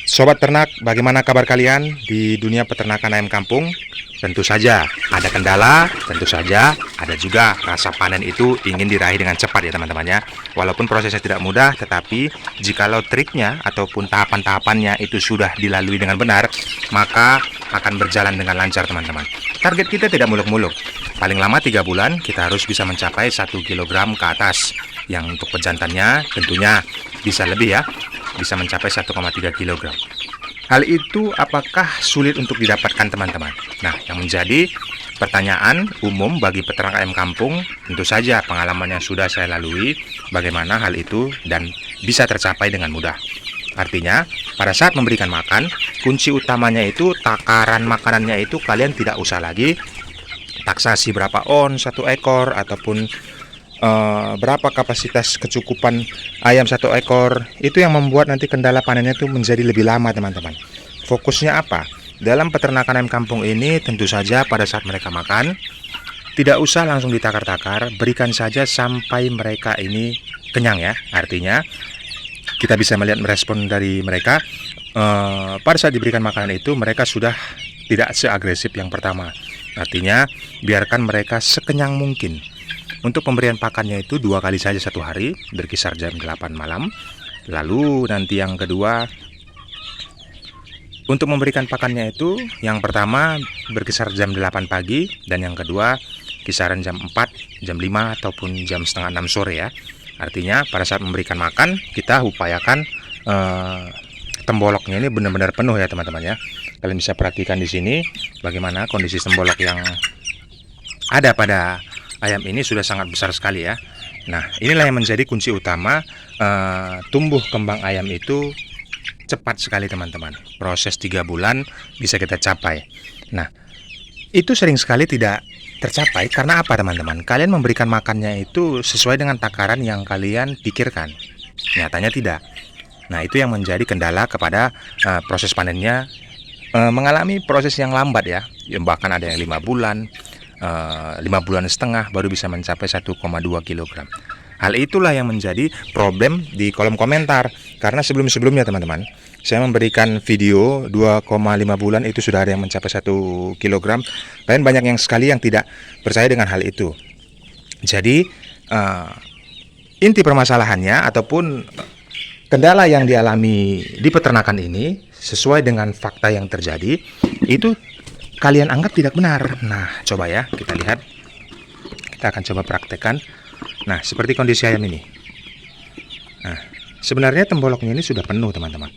Sobat ternak, bagaimana kabar kalian di dunia peternakan ayam kampung? Tentu saja ada kendala, tentu saja ada juga rasa panen itu ingin diraih dengan cepat ya teman-teman ya. Walaupun prosesnya tidak mudah, tetapi jikalau triknya ataupun tahapan-tahapannya itu sudah dilalui dengan benar, maka akan berjalan dengan lancar teman-teman. Target kita tidak muluk-muluk. Paling lama 3 bulan kita harus bisa mencapai 1 kilogram ke atas. Yang untuk pejantannya tentunya bisa lebih ya, bisa mencapai 1,3 kilogram. Hal itu apakah sulit untuk didapatkan teman-teman? Nah, yang menjadi pertanyaan umum bagi peternak ayam kampung, tentu saja pengalaman yang sudah saya lalui, bagaimana hal itu dan bisa tercapai dengan mudah. Artinya, pada saat memberikan makan, kunci utamanya itu takaran makanannya itu kalian tidak usah lagi taksasi berapa on satu ekor ataupun berapa kapasitas kecukupan ayam satu ekor. Itu yang membuat nanti kendala panennya itu menjadi lebih lama teman-teman. Fokusnya apa? Dalam peternakan ayam kampung ini tentu saja pada saat mereka makan tidak usah langsung ditakar-takar, berikan saja sampai mereka ini kenyang ya. Artinya kita bisa melihat respon dari mereka pada saat diberikan makanan itu mereka sudah tidak seagresif yang pertama. Artinya biarkan mereka sekenyang mungkin. Untuk pemberian pakannya itu 2 kali saja satu hari, berkisar jam 8 malam. Lalu nanti yang kedua, untuk memberikan pakannya itu yang pertama berkisar jam 8 pagi, dan yang kedua kisaran jam 4, jam 5 ataupun jam setengah 6 sore ya. Artinya pada saat memberikan makan kita upayakan temboloknya ini benar-benar penuh ya teman-teman ya. Kalian bisa perhatikan di sini bagaimana kondisi tembolok yang ada pada ayam ini sudah sangat besar sekali ya. Nah, inilah yang menjadi kunci utama tumbuh kembang ayam itu cepat sekali teman-teman. Proses 3 bulan bisa kita capai. Nah, itu sering sekali tidak tercapai karena apa teman-teman? Kalian memberikan makannya itu sesuai dengan takaran yang kalian pikirkan. Nyatanya tidak. Nah, itu yang menjadi kendala kepada proses panennya, mengalami proses yang lambat ya. Bahkan ada yang 5 bulan, 5 bulan setengah baru bisa mencapai 1,2 kilogram. Hal itulah yang menjadi problem di kolom komentar. Karena sebelum-sebelumnya teman-teman, saya memberikan video 2,5 bulan itu sudah ada yang mencapai 1 kilogram. Kalian banyak yang sekali yang tidak percaya dengan hal itu. Jadi inti permasalahannya ataupun kendala yang dialami di peternakan ini sesuai dengan fakta yang terjadi itu kalian anggap tidak benar. Nah, coba ya kita lihat. Kita akan coba praktekkan. Nah, seperti kondisi ayam ini. Nah, sebenarnya temboloknya ini sudah penuh teman-teman.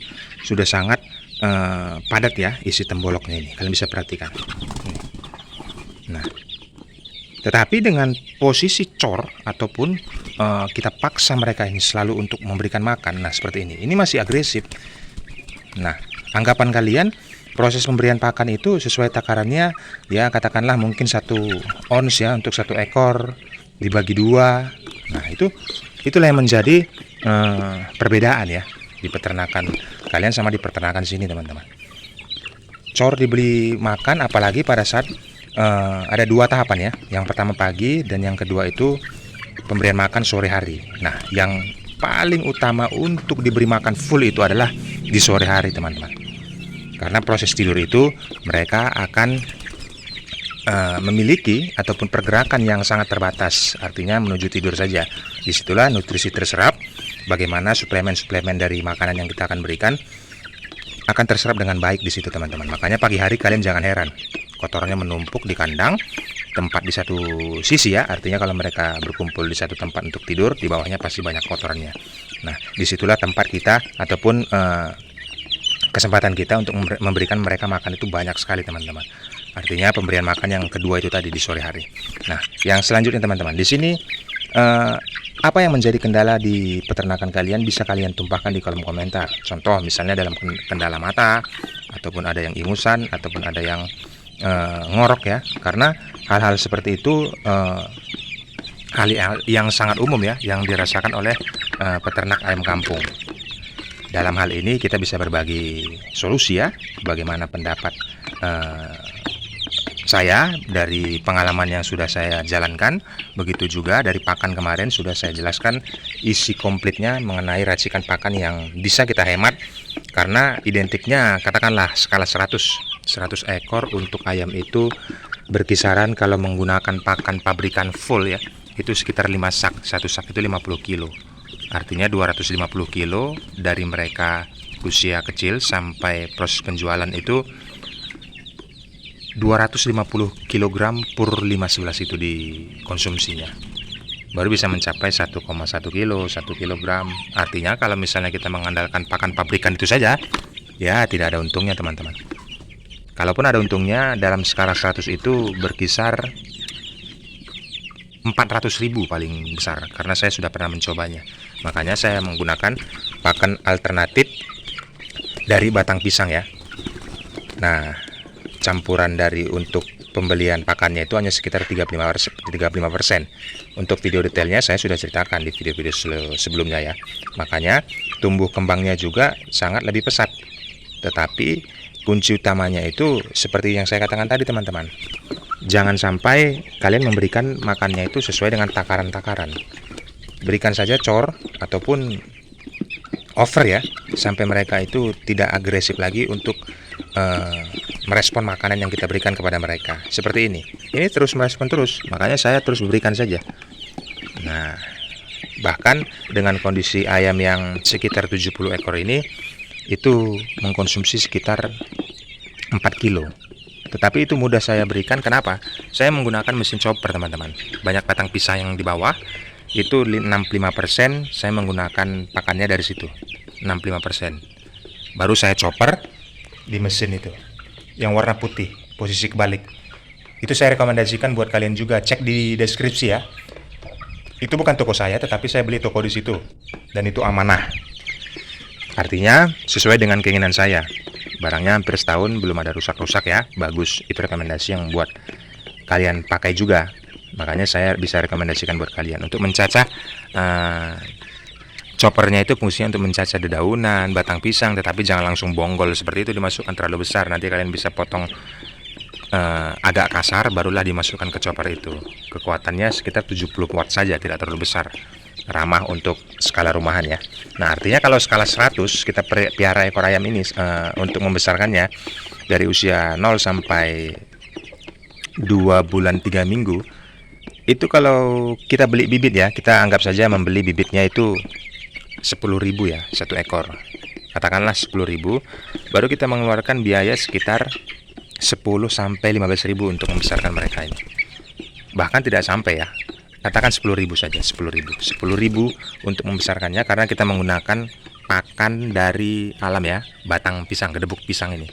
Sudah sangat padat ya isi temboloknya ini. Kalian bisa perhatikan. Nah, tetapi dengan posisi cor ataupun kita paksa mereka ini selalu untuk memberikan makan. Nah, seperti ini. Ini masih agresif. Nah, anggapan kalian proses pemberian pakan itu sesuai takarannya ya, katakanlah mungkin 1 ons ya untuk 1 ekor dibagi 2. Nah, itulah yang menjadi perbedaan ya di peternakan kalian sama di peternakan sini teman-teman. Cor dibeli makan apalagi pada saat ada 2 tahapan ya. Yang pertama pagi dan yang kedua itu pemberian makan sore hari. Nah, yang paling utama untuk diberi makan full itu adalah di sore hari teman-teman. Karena proses tidur itu mereka akan memiliki ataupun pergerakan yang sangat terbatas, artinya menuju tidur saja. Disitulah nutrisi terserap, bagaimana suplemen-suplemen dari makanan yang kita akan berikan akan terserap dengan baik di situ teman-teman. Makanya pagi hari kalian jangan heran kotorannya menumpuk di kandang, tempat di satu sisi ya, artinya kalau mereka berkumpul di satu tempat untuk tidur, di bawahnya pasti banyak kotorannya. Nah, disitulah tempat kita ataupun kesempatan kita untuk memberikan mereka makan itu banyak sekali teman-teman. Artinya pemberian makan yang kedua itu tadi di sore hari. Nah, yang selanjutnya teman-teman, di sini apa yang menjadi kendala di peternakan kalian bisa kalian tumpahkan di kolom komentar. Contoh misalnya dalam kendala mata, ataupun ada yang ingusan, ataupun ada yang ngorok ya. Karena hal-hal seperti itu hal yang sangat umum ya, yang dirasakan oleh peternak ayam kampung. Dalam hal ini kita bisa berbagi solusi ya, bagaimana pendapat saya dari pengalaman yang sudah saya jalankan. Begitu juga dari pakan kemarin sudah saya jelaskan isi komplitnya mengenai racikan pakan yang bisa kita hemat Karena identiknya katakanlah skala 100 ekor untuk ayam itu berkisaran kalau menggunakan pakan pabrikan full ya, itu sekitar 5 sak. Satu sak itu 50 kilo. Artinya 250 kilo dari mereka usia kecil sampai proses penjualan itu 250 kg per 511 itu dikonsumsinya. Baru bisa mencapai 1,1 kilo, 1 kilogram. Artinya kalau misalnya kita mengandalkan pakan pabrikan itu saja, ya tidak ada untungnya teman-teman. Kalaupun ada untungnya, dalam skala 100 itu berkisar 400.000 paling besar, karena saya sudah pernah mencobanya. Makanya saya menggunakan pakan alternatif dari batang pisang ya. Nah, campuran dari untuk pembelian pakannya itu hanya sekitar 35%. Untuk video detailnya saya sudah ceritakan di video-video sebelumnya ya. Makanya tumbuh kembangnya juga sangat lebih pesat. Tetapi kunci utamanya itu seperti yang saya katakan tadi teman-teman. Jangan sampai kalian memberikan makannya itu sesuai dengan takaran-takaran. Berikan saja cor ataupun over ya, sampai mereka itu tidak agresif lagi untuk merespon makanan yang kita berikan kepada mereka. Seperti ini terus merespon terus, makanya saya terus berikan saja. Nah, bahkan dengan kondisi ayam yang sekitar 70 ekor ini, itu mengkonsumsi sekitar 4 kilo. Tetapi itu mudah saya berikan, kenapa? Saya menggunakan mesin chopper teman-teman. Banyak batang pisang yang di bawah, itu 65% saya menggunakan pakannya dari situ, 65%. Baru saya chopper di mesin itu yang warna putih, posisi kebalik. Itu saya rekomendasikan buat kalian juga, cek di deskripsi ya. Itu bukan toko saya, tetapi saya beli toko di situ, dan itu amanah. Artinya sesuai dengan keinginan saya. Barangnya hampir setahun belum ada rusak-rusak ya, bagus. Itu rekomendasi yang buat kalian pakai juga. Makanya saya bisa rekomendasikan buat kalian untuk mencacah. Choppernya itu fungsinya untuk mencacah dedaunan, batang pisang, tetapi jangan langsung bonggol seperti itu, dimasukkan terlalu besar. Nanti kalian bisa potong agak kasar, barulah dimasukkan ke chopper itu. Kekuatannya sekitar 70 watt saja, tidak terlalu besar. Ramah untuk skala rumahan ya. Nah, artinya kalau skala 100 kita piara ekor ayam ini untuk membesarkannya dari usia 0 sampai 2 bulan 3 minggu. Itu kalau kita beli bibit ya, kita anggap saja membeli bibitnya itu 10.000 ya, satu ekor. Katakanlah 10.000, baru kita mengeluarkan biaya sekitar 10 sampai 15.000 untuk membesarkan mereka ini. Bahkan tidak sampai ya. Katakan 10.000 saja, 10.000 untuk membesarkannya, karena kita menggunakan pakan dari alam ya, batang pisang, gedebuk pisang ini.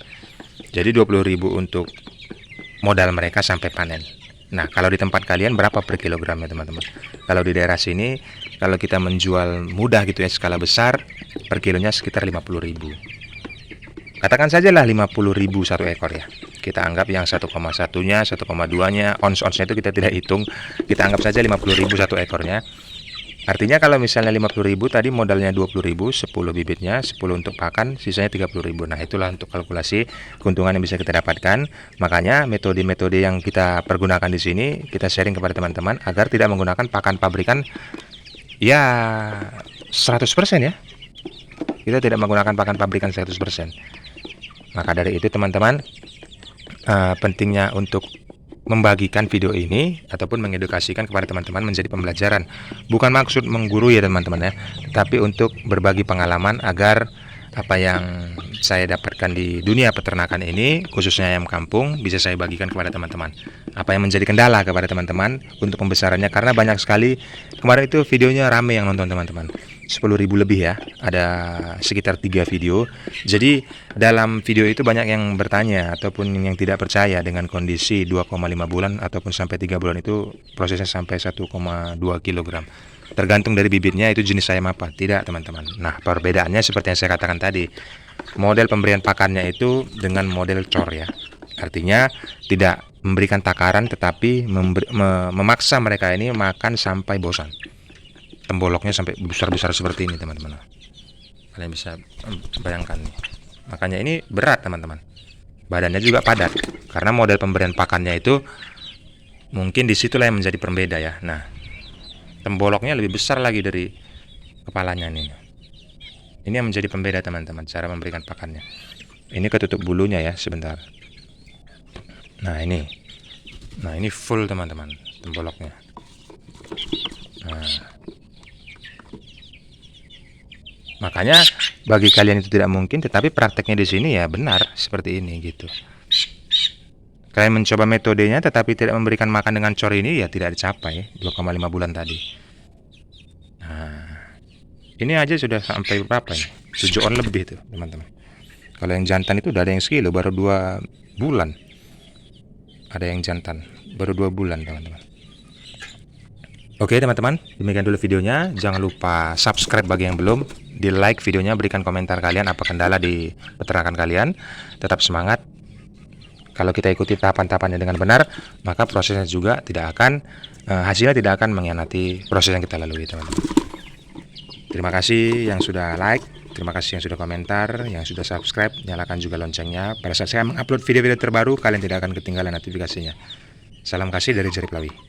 Jadi 20.000 untuk modal mereka sampai panen. Nah, kalau di tempat kalian berapa per kilogramnya teman-teman? Kalau di daerah sini, kalau kita menjual mudah gitu ya, skala besar, per kilonya sekitar 50.000. Katakan sajalah 50.000 satu ekor ya. Kita anggap yang 1,1-nya, 1,2-nya, ons-onsnya itu kita tidak hitung. Kita anggap saja 50.000 satu ekornya. Artinya kalau misalnya 50.000 tadi modalnya 20.000, 10 bibitnya, 10 untuk pakan, sisanya 30.000. Nah, itulah untuk kalkulasi keuntungan yang bisa kita dapatkan. Makanya metode-metode yang kita pergunakan di sini kita sharing kepada teman-teman agar tidak menggunakan pakan pabrikan ya 100% ya. Kita tidak menggunakan pakan pabrikan 100%. Maka dari itu teman-teman, pentingnya untuk membagikan video ini ataupun mengedukasikan kepada teman-teman menjadi pembelajaran. Bukan maksud menggurui ya teman-teman ya, tetapi untuk berbagi pengalaman agar apa yang saya dapatkan di dunia peternakan ini, khususnya ayam kampung, bisa saya bagikan kepada teman-teman. Apa yang menjadi kendala kepada teman-teman untuk pembesarannya, karena banyak sekali kemarin itu videonya rame yang nonton teman-teman, 10.000 lebih ya, ada sekitar 3 video. Jadi dalam video itu banyak yang bertanya ataupun yang tidak percaya dengan kondisi 2,5 bulan ataupun sampai 3 bulan itu prosesnya sampai 1,2 kg. Tergantung dari bibitnya itu jenis ayam apa. Tidak teman-teman. Nah, perbedaannya seperti yang saya katakan tadi, model pemberian pakannya itu dengan model cor ya. Artinya tidak memberikan takaran, tetapi memaksa mereka ini makan sampai bosan. Temboloknya sampai besar-besar seperti ini teman-teman. Kalian bisa bayangkan nih. Makanya ini berat teman-teman. Badannya juga padat, karena model pemberian pakannya itu mungkin disitulah yang menjadi pembeda ya. Nah, temboloknya lebih besar lagi dari kepalanya nih. Ini yang menjadi pembeda teman-teman, cara memberikan pakannya. Ini ketutup bulunya ya, sebentar. Nah ini full teman-teman, temboloknya. Nah, makanya bagi kalian itu tidak mungkin, tetapi prakteknya di sini ya benar seperti ini gitu. Kalian mencoba metodenya tetapi tidak memberikan makan dengan cor ini ya tidak dicapai 2,5 bulan tadi. Nah, ini aja sudah sampai berapa nih? 7 on lebih tuh teman-teman. Kalau yang jantan itu udah ada yang sekilo baru 2 bulan. Ada yang jantan baru 2 bulan teman-teman. Oke teman-teman, demikian dulu videonya. Jangan lupa subscribe bagi yang belum, di like videonya, berikan komentar kalian apa kendala di peternakan kalian. Tetap semangat. Kalau kita ikuti tahapan-tahapannya dengan benar, maka prosesnya juga tidak akan hasilnya tidak akan mengkhianati proses yang kita lalui teman-teman. Terima kasih yang sudah like, terima kasih yang sudah komentar, yang sudah subscribe. Nyalakan juga loncengnya. Pada saat saya mengupload video-video terbaru, kalian tidak akan ketinggalan notifikasinya. Salam kasih dari Jerry Plawi.